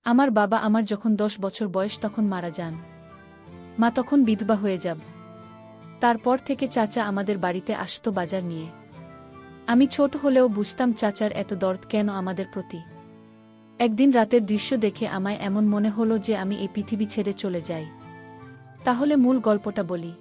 আমার বাবা আমার যখন 10 বছর বয়স তখন মারা যান। মা তখন বিধবা হয়ে যাব। তারপর থেকে চাচা আমাদের বাড়িতে আসতো বাজার নিয়ে। আমি ছোট হলেও বুঝতাম চাচার এত দরদ কেন আমাদের প্রতি। একদিন রাতের দৃশ্য দেখে আমায় এমন মনে হলো যে আমি এই পৃথিবী ছেড়ে চলে যাই। তাহলে মূল গল্পটা বলি।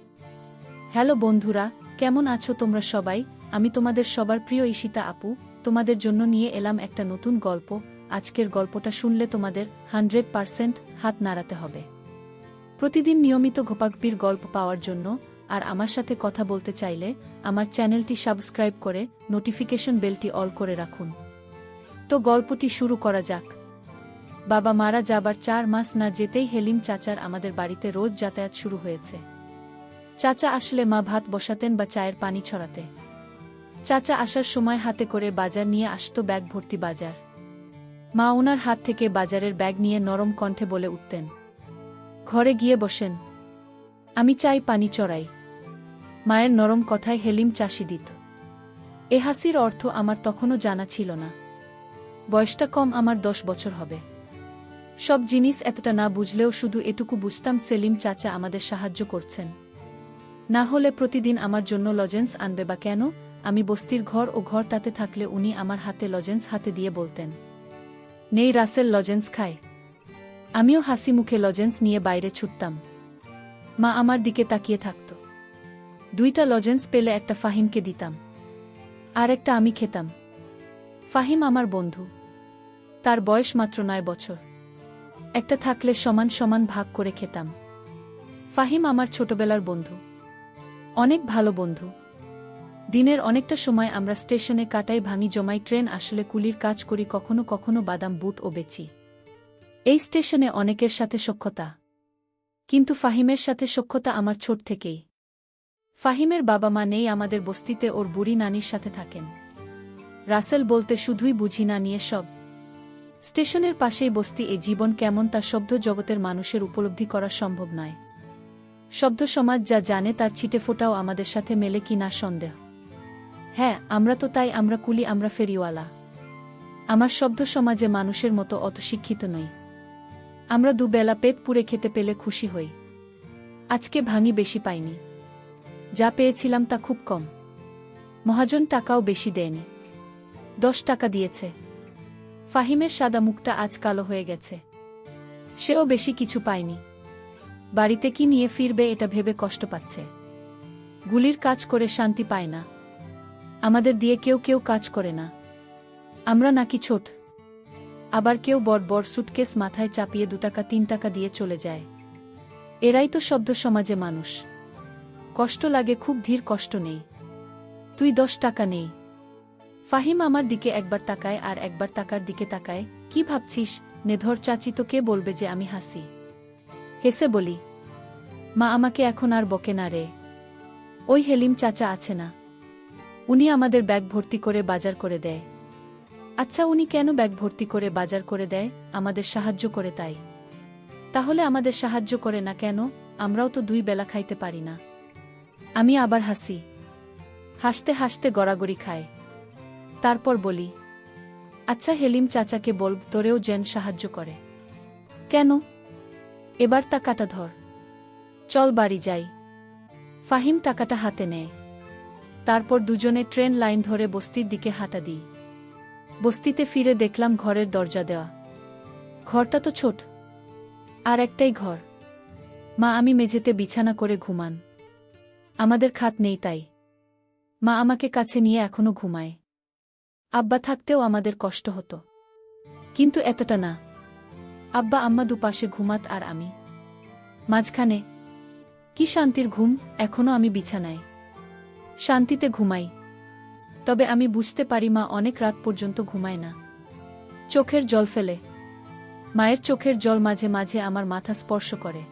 হ্যালো বন্ধুরা, কেমন আছো তোমরা সবাই? আমি তোমাদের সবার প্রিয় ঈশিতা আপু, তোমাদের জন্য নিয়ে এলাম একটা নতুন গল্প। আজকের গল্পটা শুনলে তোমাদের 100% হাত নাড়াতে হবে। প্রতিদিন নিয়মিত ঘোপাগপির গল্প পাওয়ার জন্য আর আমার সাথে কথা বলতে চাইলে আমার চ্যানেলটি সাবস্ক্রাইব করে নোটিফিকেশন বেলটি অল করে রাখুন। তো গল্পটি শুরু করা যাক। বাবা মারা যাবার 4 মাস না যেতেই হেলিম চাচার আমাদের বাড়িতে রোজ যাতায়াত শুরু হয়েছে। চাচা আসলে মা ভাত বসাতেন বা চায়ের পানি ছড়াতে। চাচা আসার সময় হাতে করে বাজার নিয়ে আসতো ব্যাগ ভর্তি বাজার। মা ওনার হাত থেকে বাজারের ব্যাগ নিয়ে নরম কণ্ঠে বলে উঠতেন, ঘরে গিয়ে বসেন, আমি চাই পানি চড়াই। মায়ের নরম কথায় হেলিম চাষি দিত। এ হাসির অর্থ আমার তখনও জানা ছিল না। বয়সটা কম, আমার 10 বছর হবে। সব জিনিস এতটা না বুঝলেও শুধু এটুকু বুঝতাম সেলিম চাচা আমাদের সাহায্য করছেন। না হলে প্রতিদিন আমার জন্য লজেন্স আনবে বা কেন? আমি বস্তির ঘর ও ঘরটাতে থাকলে উনি আমার হাতে লজেন্স হাতে দিয়ে বলতেন, নেই রাসেল লজেন্স খায়। আমিও হাসি মুখে লজেন্স নিয়ে বাইরে ছুটতাম। মা আমার দিকে তাকিয়ে থাকত। 2টা লজেন্স পেলে একটা ফাহিমকে দিতাম, আর একটা আমি খেতাম। ফাহিম আমার বন্ধু। তার বয়স মাত্র 9 বছর। একটা থাকলে সমান সমান ভাগ করে খেতাম। ফাহিম আমার ছোটবেলার বন্ধু, অনেক ভালো বন্ধু। দিনের অনেকটা সময় আমরা স্টেশনে কাটাই, ভাঙি জমাই ট্রেন আসলে কুলির কাজ করি, কখনো কখনো বাদাম বুট ও বেচি। এই স্টেশনে অনেকের সাথে সখ্যতা, কিন্তু ফাহিমের সাথে সখ্যতা আমার ছোট থেকেই। ফাহিমের বাবা মা নেই আমাদের বস্তিতে, ওর বুড়ি নানির সাথে থাকেন। রাসেল বলতে শুধুই বুঝি না নিয়ে সব। স্টেশনের পাশেই বস্তি, এ জীবন কেমন তা শব্দ জগতের মানুষের উপলব্ধি করা সম্ভব নয়। শব্দ সমাজ যা জানে তার ছিটেফোঁটাও আমাদের সাথে মেলে কি না সন্দেহ। হ্যাঁ, আমরা তো তাই, আমরা কুলি, আমরা ফেরিওয়ালা। আমার শব্দ সমাজে মানুষের মতো অত শিক্ষিত নই। আমরা দুবেলা পেট পুড়ে খেতে পেলে খুশি হই। আজকে ভাঙি বেশি পাইনি, যা পেয়েছিলাম তা খুব কম। মহাজন টাকাও বেশি দেয়নি, 10 টাকা দিয়েছে। ফাহিমের সাদা মুখটা আজ কালো হয়ে গেছে। সেও বেশি কিছু পায়নি। বাড়িতে কি নিয়ে ফিরবে এটা ভেবে কষ্ট পাচ্ছে। গুলির কাজ করে শান্তি পায় না। আমাদের দিয়ে কেউ কেউ কাজ করে না। আমরা নাকি ছোট। আবার কেউ বড় বড় সুটকেস মাথায় চাপিয়ে 2 টাকা 3 টাকা দিয়ে চলে যায়। এরাই তো শব্দ সমাজে মানুষ। কষ্ট লাগে খুব, ধীর কষ্ট নেই। তুই 10 টাকা নেই। ফাহিম আমার দিকে একবার তাকায় আর একবার টাকার দিকে তাকায়। কি ভাবছিস নেধর চাচি? তো কে বলবে যে আমি হাসি? হেসে বলি, মা আমাকে এখন আর বকে না রে। ওই হেলিম চাচা আছে না, উনি আমাদের ব্যাগ ভর্তি করে বাজার করে দেয়। আচ্ছা, উনি কেন ব্যাগ ভর্তি করে বাজার করে দেয়? আমাদের সাহায্য করে তাই। তাহলে আমাদের সাহায্য করে না কেন? আমরাও তো 2 বেলা খাইতে পারি না। আমি আবার হাসি। হাসতে হাসতে গড়াগড়ি খায়। তারপর বলি, আচ্ছা হেলিম চাচাকে বল তোরেও যেন সাহায্য করে। কেন? এবার টাকাটা ধর, চল বাড়ি যাই। ফাহিম টাকাটা হাতে নেয়। তারপর দুজনে ট্রেন লাইন ধরে বস্তির দিকে হাঁটা দিই। বস্তিতে ফিরে দেখলাম ঘরের দরজা দেওয়া। ঘরটা তো ছোট, আর একটাই ঘর। মা আমি মেঝেতে বিছানা করে ঘুমান। আমাদের খাট নেই তাই মা আমাকে কাছে নিয়ে এখনো ঘুমায়। আব্বা থাকতেও আমাদের কষ্ট হতো, কিন্তু এতটা না। আব্বা আম্মা দুপাশে ঘুমাত আর আমি মাঝখানে। কি শান্তির ঘুম! এখনো আমি বিছানায় শান্তিতে ঘুমাই। তবে আমি বুঝতে পারি মা অনেক রাত পর্যন্ত ঘুমায় না। চোখের জল ফেলে। মায়ের চোখের জল মাঝে মাঝে আমার মাথা স্পর্শ করে।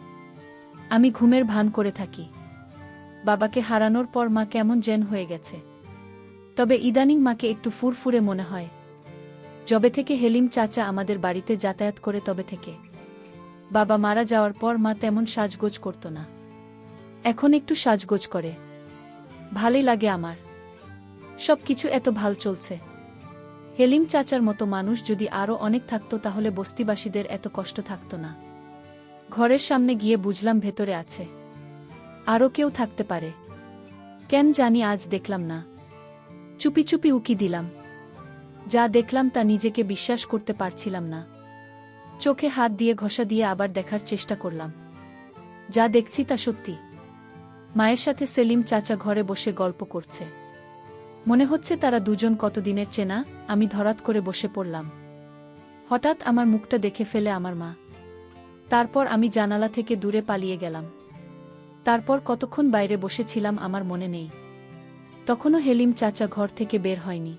আমি ঘুমের ভান করে থাকি। বাবাকে হারানোর পর মা কেমন যেন হয়ে গেছে। তবে ইদানিং মাকে একটু ফুরফুরে মনে হয়। যবে থেকে হেলিম চাচা আমাদের বাড়িতে যাতায়াত করে তবে থেকে। বাবা মারা যাওয়ার পর মা তেমন সাজগোজ করত না। এখন একটু সাজগোজ করে। ভালোই লাগে আমার। সব কিছু এত ভাল চলছে। হেলিম চাচার মতো মানুষ যদি আরও অনেক থাকতো তাহলে বস্তিবাসীদের এত কষ্ট থাকতো না। ঘরের সামনে গিয়ে বুঝলাম ভেতরে আছে আরও কেউ থাকতে পারে। কেন জানি আজ দেখলাম না। চুপি চুপি উকি দিলাম। যা দেখলাম তা নিজেকে বিশ্বাস করতে পারছিলাম না। চোখে হাত দিয়ে ঘষা দিয়ে আবার দেখার চেষ্টা করলাম। যা দেখছি তা সত্যি। মায়ের সাথে সেলিম চাচা ঘরে বসে গল্প করছে। মনে হচ্ছে তারা দুজন কতদিনের চেনা। আমি ধরাত করে বসে পড়লাম। হঠাৎ আমার মুখটা দেখে ফেলে আমার মা। তারপর আমি জানালা থেকে দূরে পালিয়ে গেলাম। তারপর কতক্ষণ বাইরে বসেছিলাম আমার মনে নেই। তখনও হেলিম চাচা ঘর থেকে বের হয়নি।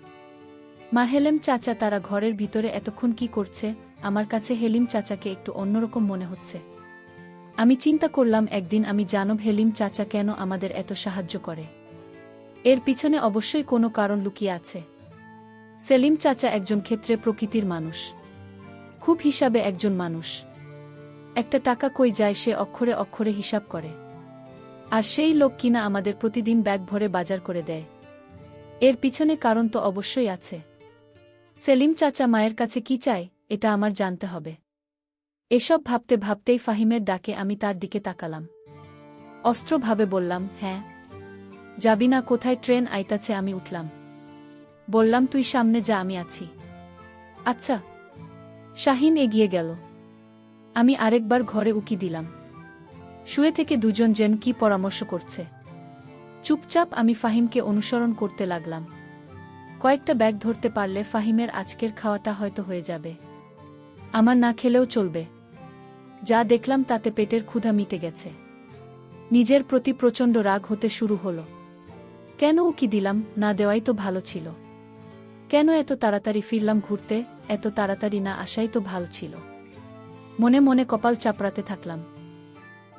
মা, হেলেম চাচা তারা ঘরের ভিতরে এতক্ষণ কি করছে? আমার কাছে হেলিম চাচাকে একটু অন্যরকম মনে হচ্ছে। আমি চিন্তা করলাম একদিন আমি জানব হেলিম চাচা কেন আমাদের এত সাহায্য করে। এর পিছনে অবশ্যই কোনো কারণ লুকিয়ে আছে। সেলিম চাচা একজন ক্ষেত্রে প্রকৃতির মানুষ, খুব হিসাবে একজন মানুষ। একটা টাকা কই যায় সে অক্ষরে অক্ষরে হিসাব করে। আর সেই লোক কিনা আমাদের প্রতিদিন ব্যাগ ভরে বাজার করে দেয়। এর পিছনে কারণ তো অবশ্যই আছে। সেলিম চাচা মায়ের কাছে কি চায় এটা আমার জানতে হবে। এসব ভাবতে ভাবতেই ফাহিমের ডাকে আমি তার দিকে তাকালাম। অস্ত্রভাবে বললাম, হ্যাঁ। যাবি না কোথায়? ট্রেন আইতাছে। আমি উঠলাম। বললাম, তুই সামনে যা, আমি আছি। আচ্ছা। শাহিন এগিয়ে গেল। আমি আরেকবার ঘরে উকি দিলাম। শুয়ে থেকে দুজন যেন কি পরামর্শ করছে। চুপচাপ আমি ফাহিমকে অনুসরণ করতে লাগলাম। কয়েকটা ব্যাগ ধরতে পারলে ফাহিমের আজকের খাওয়াটা হয়তো হয়ে যাবে। আমার না খেলেও চলবে। যা দেখলাম তাতে পেটের ক্ষুধা মিটে গেছে। নিজের প্রতি প্রচণ্ড রাগ হতে শুরু হলো। কেন উকি দিলাম? না দেওয়াই তো ভালো ছিল। কেন এত তাড়াতাড়ি ফিরলাম ঘুরতে? এত তাড়াতাড়ি না আসাই তো ভালো ছিল। মনে মনে কপাল চাপড়াতে থাকলাম।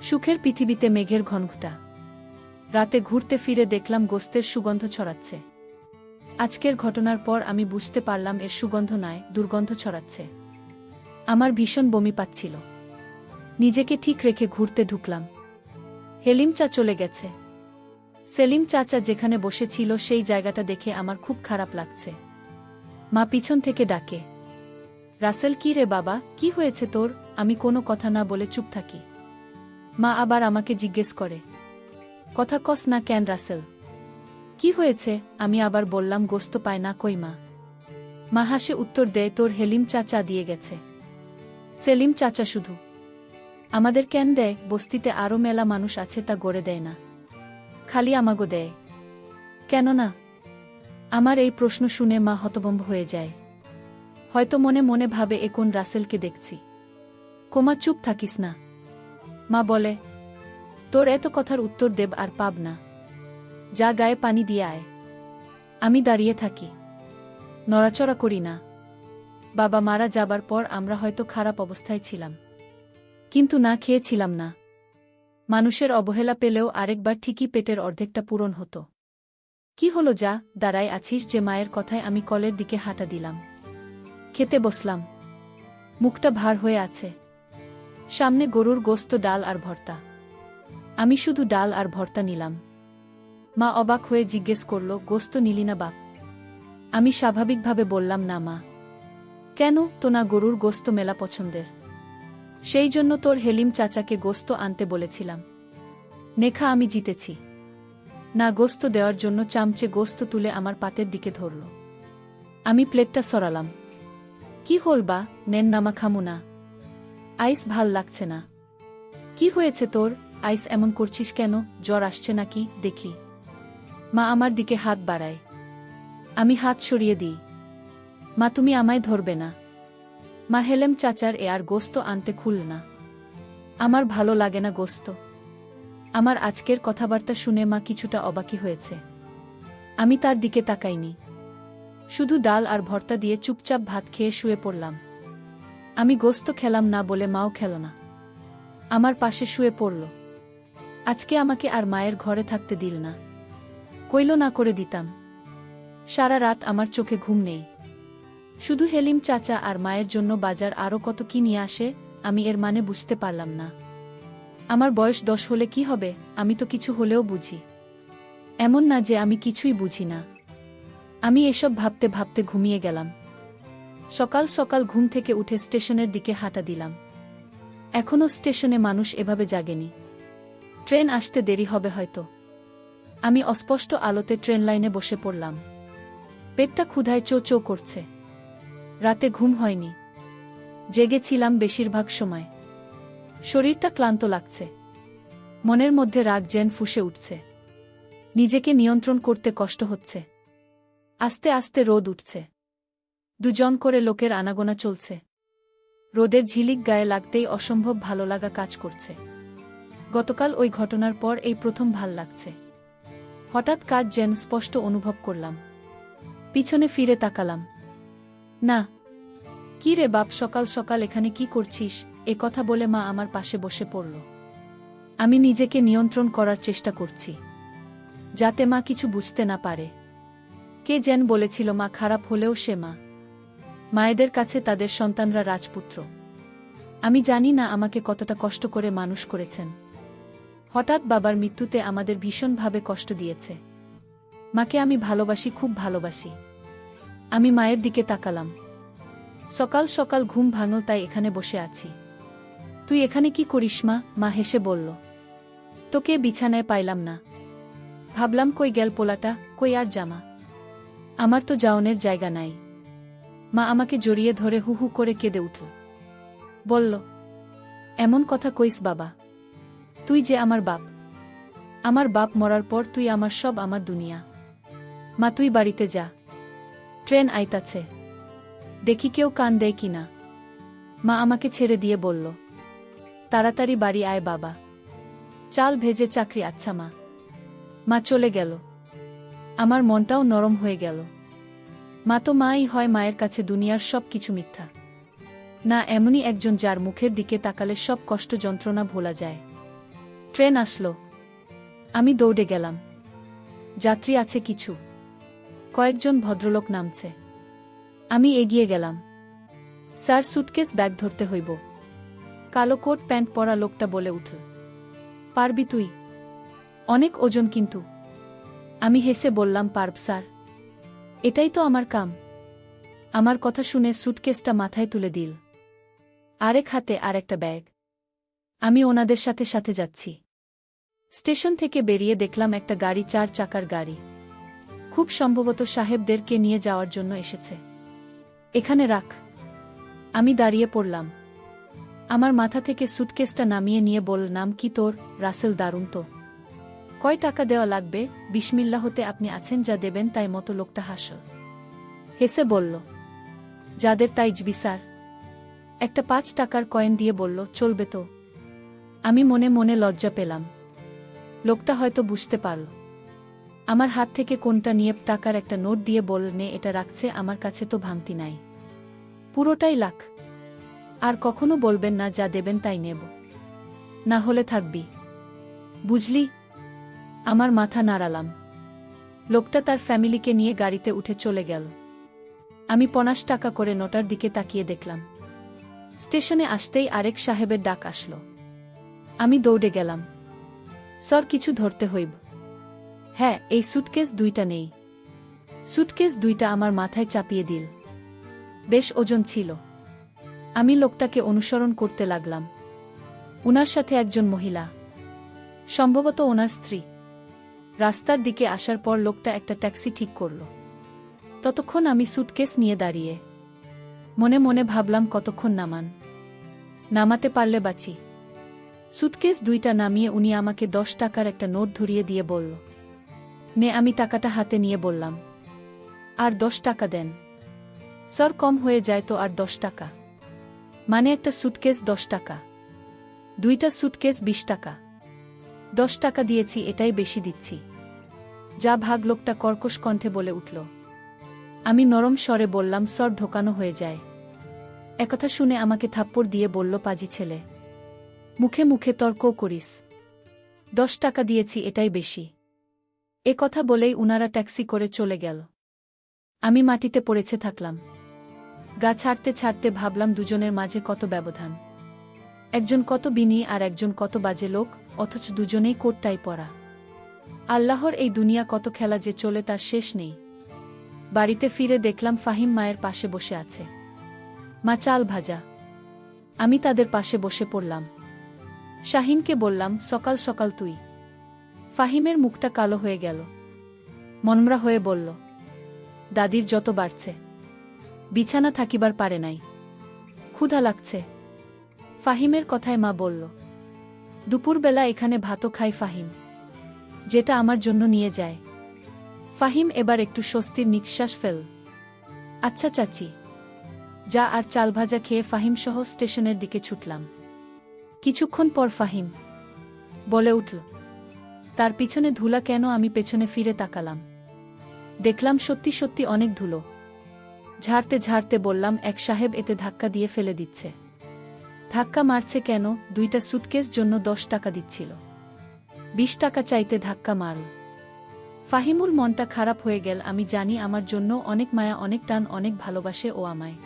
সুখের পৃথিবীতে মেঘের ঘনঘটা। রাতে ঘুরতে ফিরে দেখলাম গোস্তের সুগন্ধ ছড়াচ্ছে। আজকের ঘটনার পর আমি বুঝতে পারলাম এর সুগন্ধ নয়, দুর্গন্ধ ছড়াচ্ছে। আমার ভীষণ বমি পাচ্ছিল। নিজেকে ঠিক রেখে ঘুরতে ঢুকলাম। হেলিম চা চলে গেছে। সেলিম চাচা যেখানে বসেছিল সেই জায়গাটা দেখে আমার খুব খারাপ লাগছে। মা পিছন থেকে ডাকে, রাসেল, কি রে বাবা, কি হয়েছে তোর? আমি কোনো কথা না বলে চুপ থাকি। মা আবার আমাকে জিজ্ঞেস করে, কথা কস না কেন রাসেল? কি হয়েছে? আমি আবার বললাম, গোস্ত পায় না কই মা। মা হাসে উত্তর দেয়, তোর হেলিম চাচা দিয়ে গেছে। সেলিম চাচা শুধু আমাদের কেন দেয়? বস্তিতে আরও মেলা মানুষ আছে, তা গড়ে দেয় না, খালি আমাগো দেয় কেন না? আমার এই প্রশ্ন শুনে মা হতভম্ব হয়ে যায়। হয়তো মনে মনে ভাবে, এ কোন রাসেলকে দেখছি। কোমা, চুপ থাকিস না। মা বলে, তোর এত কথার উত্তর দেব আর পাব না। যা গায়ে পানি দিয়ে আয়। আমি দাঁড়িয়ে থাকি, নড়াচড়া করি না। বাবা মারা যাবার পর আমরা হয়তো খারাপ অবস্থায় ছিলাম, কিন্তু না খেয়েছিলাম না। মানুষের অবহেলা পেলেও আরেকবার ঠিকই পেটের অর্ধেকটা পূরণ হতো। কি হলো, যা দাঁড়ায় আছিস যে? মায়ের কথায় আমি কলের দিকে হাঁটা দিলাম। খেতে বসলাম। মুখটা ভার হয়ে আছে। সামনে গরুর গোস্ত, ডাল আর ভর্তা। আমি শুধু ডাল আর ভর্তা নিলাম। মা অবাক হয়ে জিজ্ঞেস করল, গোস্ত নিলি না বাপ? আমি স্বাভাবিকভাবে বললাম, না মা। কেন? তো না, গরুর গোস্ত মেলা পছন্দের, সেই জন্য তোর হেলিম চাচাকে গোস্ত আনতে বলেছিলাম। নেখা, আমি জিতেছি। না, গোস্ত দেওয়ার জন্য চামচে গোস্ত তুলে আমার পাতের দিকে ধরল। আমি প্লেটটা সরালাম। কি হল বা? নেন নামা, খামু না। আইস ভাল লাগছে না। কি হয়েছে তোর? আইস এমন করছিস কেন? জ্বর আসছে নাকি? দেখি। মা আমার দিকে হাত বাড়ায়। আমি হাত সরিয়ে দিই। মা, তুমি আমায় ধরবে না। মা, হেলেম চাচার এ আর গোস্ত আনতে খুল না। আমার ভালো লাগে না গোস্ত। আমার আজকের কথাবার্তা শুনে মা কিছুটা অবাকি হয়েছে। আমি তার দিকে তাকাইনি। শুধু ডাল আর ভর্তা দিয়ে চুপচাপ ভাত খেয়ে শুয়ে পড়লাম। আমি গোস্ত খেলাম না বলে মাও খেল না। আমার পাশে শুয়ে পড়ল। আজকে আমাকে আর মায়ের ঘরে থাকতে দিল না। কইল না করে দিতাম। সারা রাত আমার চোখে ঘুম নেই। শুধু হেলিম চাচা আর মায়ের জন্য বাজার আরও কত কি নিয়ে আসে, আমি এর মানে বুঝতে পারলাম না। আমার বয়স 10 হলে কি হবে? আমি তো কিছু হলেও বুঝি। এমন না যে আমি কিছুই বুঝি না। আমি এসব ভাবতে ভাবতে ঘুমিয়ে গেলাম। সকাল সকাল ঘুম থেকে উঠে স্টেশনের দিকে হাঁটা দিলাম। এখনও স্টেশনে মানুষ এভাবে জাগেনি। ট্রেন আসতে দেরি হবে হয়তো। আমি অস্পষ্ট আলোতে ট্রেন লাইনে বসে পড়লাম। পেটটা ক্ষুধায় চো চো করছে। রাতে ঘুম হয়নি। জেগেছিলাম বেশিরভাগ সময়। শরীরটা ক্লান্ত লাগছে। মনের মধ্যে রাগ যেন ফুঁসে উঠছে। নিজেকে নিয়ন্ত্রণ করতে কষ্ট হচ্ছে। আস্তে আস্তে রোদ উঠছে। দুজন করে লোকের আনাগোনা চলছে। রোদের ঝিলিক গায়ে লাগতেই অসম্ভব ভালো লাগা কাজ করছে। গতকাল ওই ঘটনার পর এই প্রথম ভাল লাগছে। হঠাৎ কাজ যেন স্পষ্ট অনুভব করলাম। পিছনে ফিরে তাকালাম। না। কি রে বাপ, সকাল সকাল এখানে কি করছিস? এ কথা বলে মা আমার পাশে বসে পড়ল। আমি নিজেকে নিয়ন্ত্রণ করার চেষ্টা করছি, যাতে মা কিছু বুঝতে না পারে। কে যেন বলেছিল মা খারাপ হলেও সে মা। মায়েদের কাছে তাদের সন্তানরা রাজপুত্র। আমি জানি না আমাকে কতটা কষ্ট করে মানুষ করেছেন। হঠাৎ বাবার মৃত্যুতে আমাদের ভীষণভাবে কষ্ট দিয়েছে। মাকে আমি ভালোবাসি, খুব ভালোবাসি। আমি মায়ের দিকে তাকালাম। সকাল সকাল ঘুম ভাঙল, তাই এখানে বসে আছি। তুই এখানে কি করিস মা? মা হেসে বলল। তোকে বিছানায় পাইলাম না। ভাবলাম কই গেল পোলাটা, কই আর জামা। আমার তো যাওনের জায়গা নাই। মা আমাকে জড়িয়ে ধরে হু হু করে কেঁদে উঠল। বলল, এমন কথা কইস বাবা? তুই যে আমার বাপ। আমার বাপ মরার পর তুই আমার সব, আমার দুনিয়া। মা তুই বাড়িতে যা। ট্রেন আইতাছে। দেখি কেউ কান দেয় কিনা। মা আমাকে ছেড়ে দিয়ে বলল, তাড়াতাড়ি বাড়ি আয় বাবা। চাল ভেজে চাকরি। আচ্ছা মা। মা চলে গেল। আমার মনটাও নরম হয়ে গেল। মা তো মাই হয়, মায়ের কাছে দুনিয়ার সব কিছু মিথ্যা। না, এমনই একজন যার মুখের দিকে তাকালে সব কষ্ট যন্ত্রণা ভোলা যায়। ট্রেন আসলো। আমি দৌড়ে গেলাম। যাত্রী আছে কিছু। কয়েকজন ভদ্রলোক নামছে। আমি এগিয়ে গেলাম। স্যার, সুটকেস ব্যাগ ধরতে হইব। কালো কোট প্যান্ট পরা লোকটা বলে উঠল। পারবি তুই? অনেক ওজন কিন্তু। আমি হেসে বললাম, পারব স্যার। এটাই তো আমার কাম। আমার কথা শুনে সুটকেসটা মাথায় তুলে দিল। আরেক হাতে আরেকটা ব্যাগ। আমি ওনাদের সাথে সাথে যাচ্ছি। স্টেশন থেকে বেরিয়ে দেখলাম একটা গাড়ি, 4 চাকার গাড়ি। খুব সম্ভবত সাহেবদেরকে নিয়ে যাওয়ার জন্য এসেছে। এখানে রাখ। আমি দাঁড়িয়ে পড়লাম। আমার মাথা থেকে সুটকেসটা নামিয়ে নিয়ে বল, নাম কি তোর? রাসেল। দারুণ তো। কয় টাকা দেওয়া লাগবে? বিসমিল্লাহতে আপনি আছেন, যা দেবেন তাই মতো। লোকটা হাসল। হেসে বলল, যাদের তাই জবি স্যার। একটা 5 টাকার কয়েন দিয়ে বলল, চলবে তো? আমি মনে মনে লজ্জা পেলাম। লোকটা হয়তো বুঝতে পারল। আমার হাত থেকে কোনটা নিয়ে টাকার একটা নোট দিয়ে বলল, নে, এটা রাখছে, আমার কাছে তো ভাঙতি নাই। পুরোটাই লাখ। আর কখনো বলবেন না যা দেবেন তাই নেব, না হলে থাকবি, বুঝলি? আমার মাথা নাড়ালাম। লোকটা তার ফ্যামিলিকে নিয়ে গাড়িতে উঠে চলে গেল। আমি 50 টাকা করে নোটার দিকে তাকিয়ে দেখলাম। স্টেশনে আসতেই আরেক সাহেবের ডাক আসলো। আমি দৌড়ে গেলাম। স্যার, কিছু ধরতে হইব। হ্যাঁ, এই সুটকেস 2টা নেই। সুটকেস 2টা আমার মাথায় চাপিয়ে দিল। বেশ ওজন ছিল। আমি লোকটাকে অনুসরণ করতে লাগলাম। উনার সাথে একজন মহিলা, সম্ভবত ওনার স্ত্রী। রাস্তার দিকে আসার পর লোকটা একটা ট্যাক্সি ঠিক করল। ততক্ষণ আমি সুটকেস নিয়ে দাঁড়িয়ে মনে মনে ভাবলাম, কতক্ষণ নামাতে পারলে বাঁচি। সুটকেস 2টা নামিয়ে উনি আমাকে 10 টাকার একটা নোট ধরিয়ে দিয়ে বলল, নে। আমি টাকাটা হাতে নিয়ে বললাম, আর 10 টাকা দেন। স্যার, কম হয়ে যায় তো। আর 10 টাকা? মানে একটা সুটকেস 10 টাকা, 2টা সুটকেস 20 টাকা। 10 টাকা দিয়েছি, এটাই বেশি দিচ্ছি। যা ভাগ। লোকটা কর্কশ কণ্ঠে বলে উঠল। আমি নরম স্বরে বললাম, স্যার, ঢোকানো হয়ে যায়। একথা শুনে আমাকে থাপ্পড় দিয়ে বলল, পাজি ছেলে, মুখে মুখে তর্ক করিস। 10 টাকা দিয়েছি, এটাই বেশি। এ কথা বলেই উনারা ট্যাক্সি করে চলে গেল। আমি মাটিতে পড়েছে থাকলাম। গা ছাড়তে ছাড়তে ভাবলাম, দুজনের মাঝে কত ব্যবধান। একজন কত বিনয়ী আর একজন কত বাজে লোক, অথচ দুজনেই কোটটাই পরা। আল্লাহর এই দুনিয়া কত খেলা যে চলে তার শেষ নেই। বাড়িতে ফিরে দেখলাম ফাহিম মায়ের পাশে বসে আছে। মা চাল ভাজা। আমি তাদের পাশে বসে পড়লাম। শাহিনকে বললাম, সকাল সকাল তুই। ফাহিমের মুখটা কালো হয়ে গেল। মনমরা হয়ে বলল, দাদির যত বাড়ছে, বিছানা থাকিবার পারে নাই, ক্ষুধা লাগছে। ফাহিমের কথায় মা বলল, দুপুরবেলা এখানে ভাতও খাই ফাহিম, যেটা আমার জন্য নিয়ে যায়। ফাহিম এবার একটু স্বস্তির নিঃশ্বাস ফেল। আচ্ছা চাচি, যা। আর চাল ভাজা খেয়ে ফাহিম সহ স্টেশনের দিকে ছুটলাম। কিছুক্ষণ পর ফাহিম বলে উঠল, তার পিছনে ধুলা কেন? আমি পেছনে ফিরে তাকালাম। দেখলাম সত্যি সত্যি অনেক ধুলো। ঝাড়তে ঝাড়তে বললাম, এক সাহেব এতে ধাক্কা দিয়ে ফেলে দিচ্ছে। ধাক্কা মারছে কেন? 2টা সুটকেস জন্য 10 টাকা দিচ্ছিল, 20 টাকা চাইতে ধাক্কা মারল। ফাহিমুল মনটা খারাপ হয়ে গেল। আমি জানি আমার জন্য অনেক মায়া, অনেক টান, অনেক ভালোবাসে ও আমায়।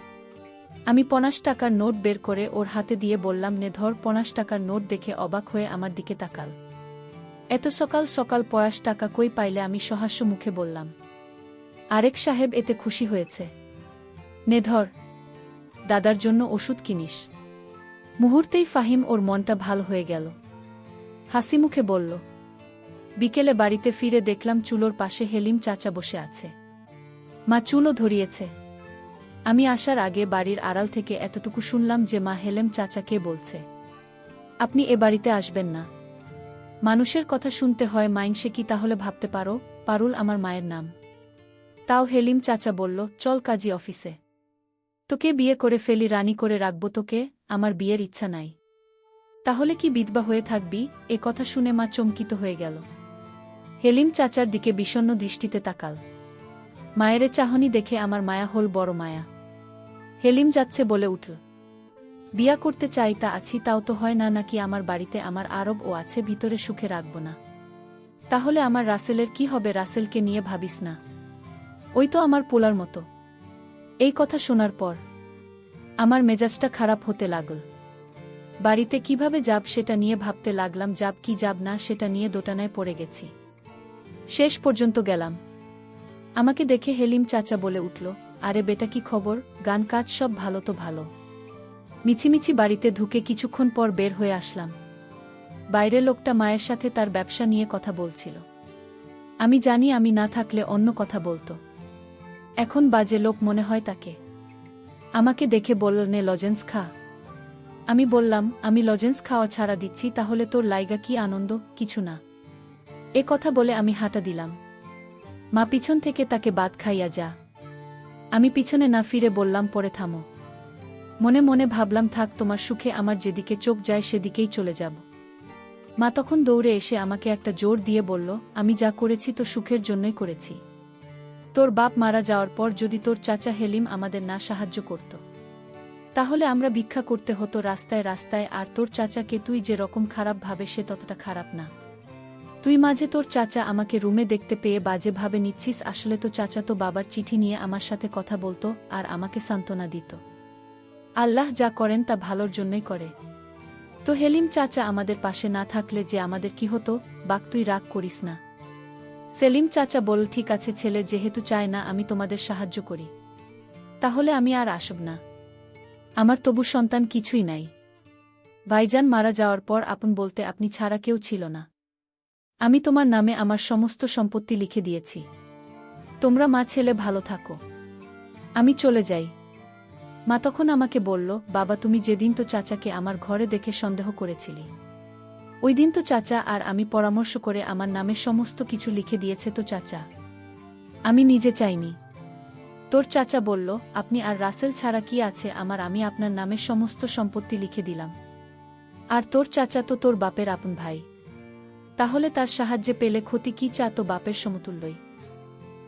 আমি 50 টাকার নোট বের করে ওর হাতে দিয়ে বললাম, নে ধর। 50 টাকার নোট দেখে অবাক হয়ে আমার দিকে তাকাল। এত সকাল সকাল 50 টাকা কই পাইলে? আমি সহাস্য মুখে বললাম। আরেক সাহেব এতে খুশি হয়েছে। নে ধর, দাদার জন্য ওষুধ কিনিস। মুহূর্তেই ফাহিম ওর মনটা ভাল হয়ে গেল। হাসি মুখে বলল। বিকেলে বাড়িতে ফিরে দেখলাম চুলোর পাশে হেলিম চাচা বসে আছে। মা চুলো ধরিয়েছে। আমি আসার আগে বাড়ির আড়াল থেকে এতটুকু শুনলাম যে মা হেলেম চাচাকে বলছে, আপনি এ বাড়িতে আসবেন না। মানুষের কথা শুনতে হয়, মাইনসে কি তাহলে ভাবতে পারো? পারুল আমার মায়ের নাম। তাও হেলিম চাচা বলল, চল কাজী অফিসে, তোকে বিয়ে করে ফেলি, রানী করে রাখবো তোকে। আমার বিয়ের ইচ্ছা নাই। তাহলে কি বিধবা হয়ে থাকবি? এ কথা শুনে মা চমকিত হয়ে গেল। হেলিম চাচার দিকে বিষণ্ণ দৃষ্টিতে তাকাল। মায়ের চাহনি দেখে আমার মায়া হল, বড় মায়া। হেলিম যাচ্ছে বলে উঠল, বিয়া করতে চাই তা আছি, তাও তো হয় না নাকি? আমার বাড়িতে আমার আরব ও আছে, ভিতরে সুখে রাখব না? তাহলে আমার রাসেলের কি হবে? রাসেলকে নিয়ে ভাবিস না, ওই তো আমার পোলার মতো। এই কথা শোনার পর আমার মেজাজটা খারাপ হতে লাগল। বাড়িতে কিভাবে যাব সেটা নিয়ে ভাবতে লাগলাম। যাব কি যাব না সেটা নিয়ে দোটানায় পড়ে গেছি। শেষ পর্যন্ত গেলাম। আমাকে দেখে হেলিম চাচা বলে উঠল, আরে বেটা, কি খবর? গান কাজ সব ভালো তো? ভালো। মিছিমিছি বাড়িতে ঢুকে কিছুক্ষণ পর বের হয়ে আসলাম। বাইরে লোকটা মায়ের সাথে তার ব্যবসা নিয়ে কথা বলছিল। আমি জানি আমি না থাকলে অন্য কথা বলতো। এখন বাজে লোক মনে হয় তাকে। আমাকে দেখে বলল, নে লজেন্স খা। আমি বললাম, আমি লজেন্স খাওয়া ছাড়া দিচ্ছি, তাহলে তোর লাইগা কি আনন্দ? কিছু না। এ কথা বলে আমি হাঁটা দিলাম। মা পিছন থেকে তাকে বাদ খাইয়া যা। আমি পিছনে না ফিরে বললাম, পরে থামো। মনে মনে ভাবলাম, থাক, তোমার সুখে আমার যেদিকে চোখ যায় সেদিকেই চলে যাব। মা তখন দৌড়ে এসে আমাকে একটা জোর দিয়ে বলল, আমি যা করেছি তো সুখের জন্যই করেছি। তোর বাপ মারা যাওয়ার পর যদি তোর চাচা হেলিম আমাদের না সাহায্য করত, তাহলে আমরা ভিক্ষা করতে হতো রাস্তায় রাস্তায়। আর তোর চাচাকে তুই যে রকম খারাপ ভাবে সে ততটা খারাপ না। তুই মাঝে তোর চাচা আমাকে রুমে দেখতে পেয়ে বাজে ভাবে নিচ্ছিস, আসলে তো চাচা তো বাবার চিঠি নিয়ে আমার সাথে কথা বলতো আর আমাকে সান্ত্বনা দিত। আল্লাহ যা করেন তা ভালোর জন্যই করে। তো হেলিম চাচা আমাদের পাশে না থাকলে যে আমাদের কি হতো? বাক, তুই রাগ করিস না। সেলিম চাচা বল, ঠিক আছে, ছেলে যেহেতু চায় না আমি তোমাদের সাহায্য করি, তাহলে আমি আর আসব না। আমার তবু সন্তান কিছুই নাই। ভাইজান মারা যাওয়ার পর আপন বলতে আপনি ছাড়া কেউ ছিল না। আমি তোমার নামে আমার সমস্ত সম্পত্তি লিখে দিয়েছি। তোমরা মা ছেলে ভালো থাকো, আমি চলে যাই। মা তখন আমাকে বলল, বাবা, তুমি যেদিন তো চাচাকে আমার ঘরে দেখে সন্দেহ করেছিলি, ওই দিন তো চাচা আর আমি পরামর্শ করে আমার নামে সমস্ত কিছু লিখে দিয়েছে তো চাচা, আমি নিজে চাইনি। তোর চাচা বলল, আপনি আর রাসেল ছাড়া কি আছে আমার? আমি আপনার নামে সমস্ত সম্পত্তি লিখে দিলাম। আর তোর চাচা তো তোর বাপের আপন ভাই, তাহলে তার সাহায্যে পেলে ক্ষতি কি? চা তো বাপের সমতুল্যই।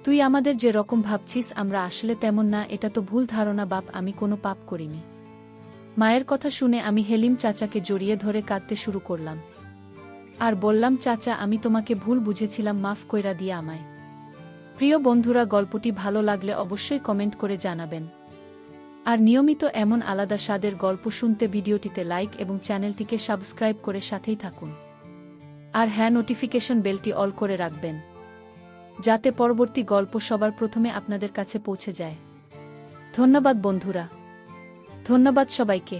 তুই আমাদের যে রকম ভাবছিস আমরা আসলে তেমন না, এটা তো ভুল ধারণা বাপ, আমি কোনো পাপ করিনি। মায়ের কথা শুনে আমি হেলিম চাচাকে জড়িয়ে ধরে কাঁদতে শুরু করলাম আর বললাম, চাচা, আমি তোমাকে ভুল বুঝেছিলাম, মাফ কইরা দিয়ে আমায়। প্রিয় বন্ধুরা, গল্পটি ভালো লাগলে অবশ্যই কমেন্ট করে জানাবেন। আর নিয়মিত এমন আলাদা স্বাদের গল্প শুনতে ভিডিওটিতে লাইক এবং চ্যানেলটিকে সাবস্ক্রাইব করে সাথেই থাকুন। আর হ্যাঁ, নোটিফিকেশন বেলটি অল করে রাখবেন, যাতে পরবর্তী গল্প সবার প্রথমে আপনাদের কাছে পৌঁছে যায়। ধন্যবাদ বন্ধুরা। ধন্যবাদ সবাইকে।